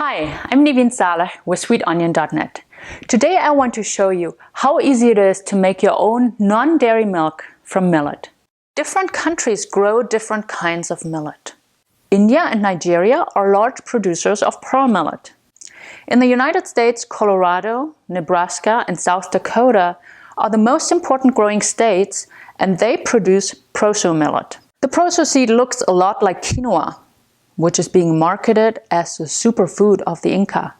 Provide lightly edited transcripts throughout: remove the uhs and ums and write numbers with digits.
Hi, I'm Niveen Saleh with SweetOnion.Net. Today I want to show you how easy it is to make your own non-dairy milk from millet. Different countries grow different kinds of millet. India and Nigeria are large producers of pearl millet. In the United States, Colorado, Nebraska, and South Dakota are the most important growing states, and they produce proso millet. The proso seed looks a lot like quinoa, which is being marketed as the superfood of the Inca.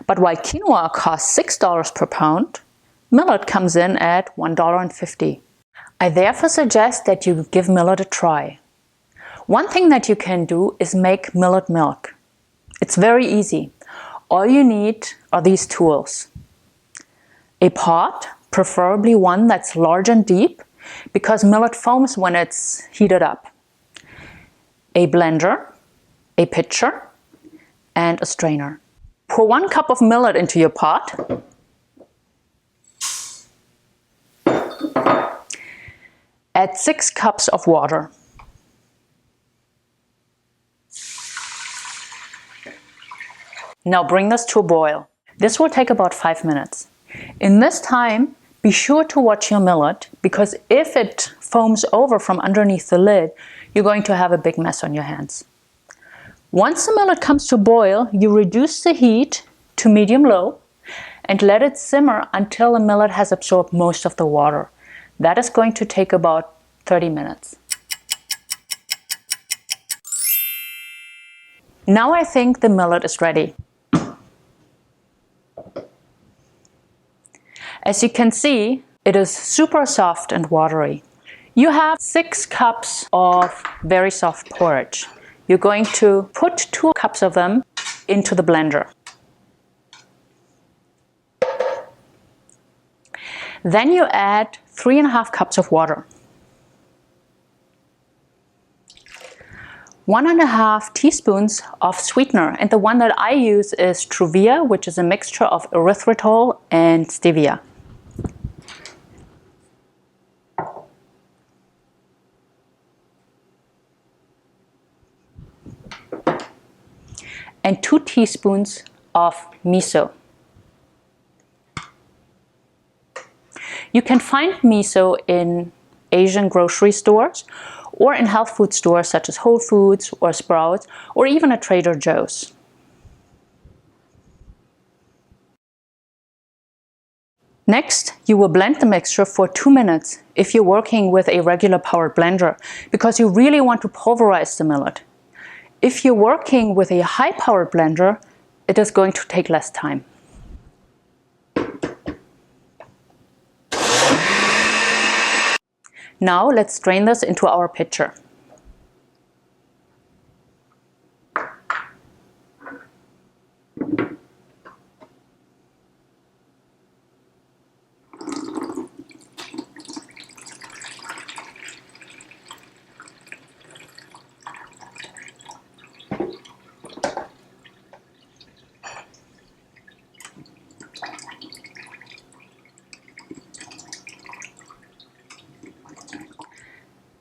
But while quinoa costs $6 per pound, millet comes in at $1.50. I therefore suggest that you give millet a try. One thing that you can do is make millet milk. It's very easy. All you need are these tools. A pot, preferably one that's large and deep, because millet foams when it's heated up. A blender, a pitcher, and a strainer. Pour 1 cup of millet into your pot. Add 6 cups of water. Now bring this to a boil. This will take about 5 minutes. In this time, be sure to watch your millet, because if it foams over from underneath the lid, you're going to have a big mess on your hands. Once the millet comes to boil, you reduce the heat to medium-low and let it simmer until the millet has absorbed most of the water. That is going to take about 30 minutes. Now I think the millet is ready. As you can see, it is super soft and watery. You have 6 cups of very soft porridge. You're going to put 2 cups of them into the blender. Then you add 3.5 cups of water. 1.5 teaspoons of sweetener, and the one that I use is Truvia, which is a mixture of erythritol and stevia. And 2 teaspoons of miso. You can find miso in Asian grocery stores or in health food stores such as Whole Foods or Sprouts, or even at Trader Joe's. Next, you will blend the mixture for 2 minutes if you're working with a regular powered blender, because you really want to pulverize the millet. If you're working with a high-powered blender, it is going to take less time. Now let's strain this into our pitcher.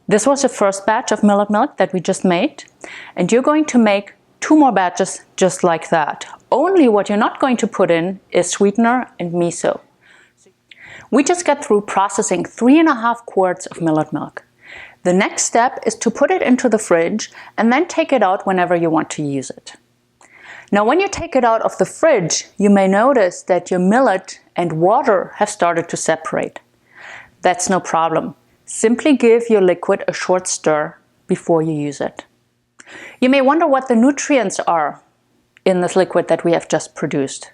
This was the first batch of millet milk that we just made, and you're going to make 2 more batches just like that. Only what you're not going to put in is sweetener and miso. We just got through processing 3.5 quarts of millet milk. The next step is to put it into the fridge and then take it out whenever you want to use it. Now when you take it out of the fridge, you may notice that your millet and water have started to separate. That's no problem. Simply give your liquid a short stir before you use it. You may wonder what the nutrients are in this liquid that we have just produced.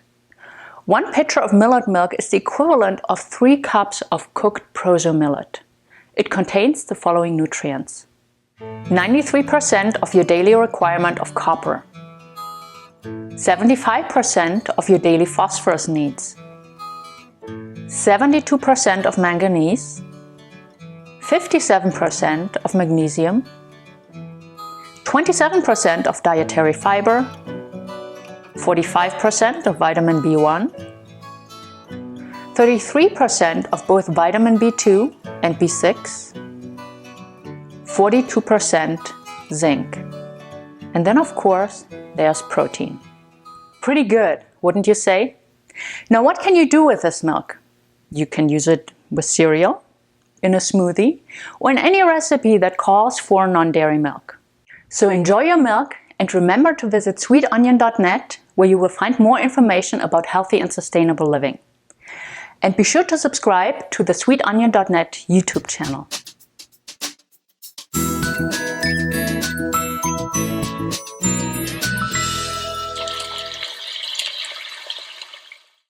1 pitcher of millet milk is the equivalent of 3 cups of cooked proso millet. It contains the following nutrients: 93% of your daily requirement of copper, 75% of your daily phosphorus needs, 72% of manganese, 57% of magnesium, 27% of dietary fiber, 45% of vitamin B1, 33% of both vitamin B2 and B6, 42% zinc. And then of course there's protein. pretty good, wouldn't you say? Now, what can you do with this milk? You can use it with cereal, in a smoothie, or in any recipe that calls for non-dairy milk. So enjoy your milk, and remember to visit SweetOnion.Net, where you will find more information about healthy and sustainable living. And be sure to subscribe to the SweetOnion.Net YouTube channel.